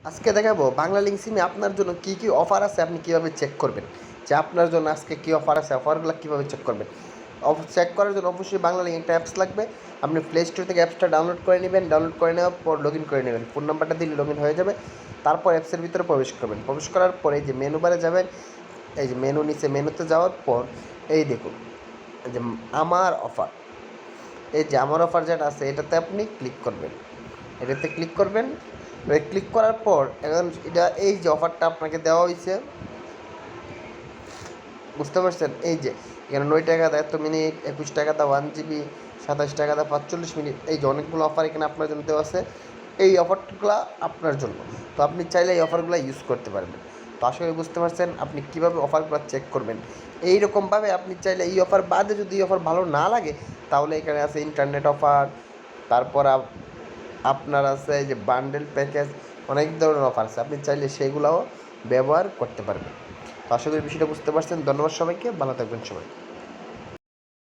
আজকে দেখাবো বাংলালিংক সিমে আপনার জন্য কী কী অফার আছে, আপনি কীভাবে চেক করবেন যে আপনার জন্য আজকে কী অফার আছে, অফারগুলো কীভাবে চেক করবেন। চেক করার জন্য অবশ্যই বাংলালিংক একটা অ্যাপস লাগবে। আপনি প্লে স্টোর থেকে অ্যাপসটা ডাউনলোড করে নেবেন। ডাউনলোড করে নেওয়ার পর লগ ইন করে নেবেন, ফোন নাম্বারটা দিলে লগ ইন হয়ে যাবে। তারপর অ্যাপসের ভিতরে প্রবেশ করবেন। প্রবেশ করার পরে এই যে মেনু বারে যাবেন, এই যে মেনু নিচে মেনুতে যাওয়ার পর এই দেখুন যে আমার অফার, এই যে আমার অফার যেটা আছে এটাতে আপনি ক্লিক করবেন। এটাতে ক্লিক করবেন, ক্লিক করার পর এখন এটা এই যে অফারটা আপনাকে দেওয়া হয়েছে, বুঝতে পারছেন? এই যে এখানে 9 টাকা দেয় এত মিনিট, 21 টাকা দা 1 GB, 27 টাকা দা 45 মিনিট, এই যে অনেকগুলো অফার এখানে আপনার জন্য দেওয়া আছে। এই অফারগুলো আপনার জন্য, তো আপনি চাইলে এই অফারগুলো ইউজ করতে পারবেন। তো আশা করি বুঝতে পারছেন আপনি কীভাবে অফারগুলো চেক করবেন। এইরকমভাবে আপনি চাইলে এই অফার বাদে যদি এই অফার ভালো না লাগে তাহলে এখানে আছে ইন্টারনেট অফার, তারপর আপনার আছে এই যে বান্ডেল প্যাকেজ, অনেক ধরনের অফার আছে, আপনি চাইলে সেগুলোও ব্যবহার করতে পারবেন। তো আশা করি বিষয়টা বুঝতে পারছেন। ধন্যবাদ সবাইকে, ভালো থাকবেন সবাই।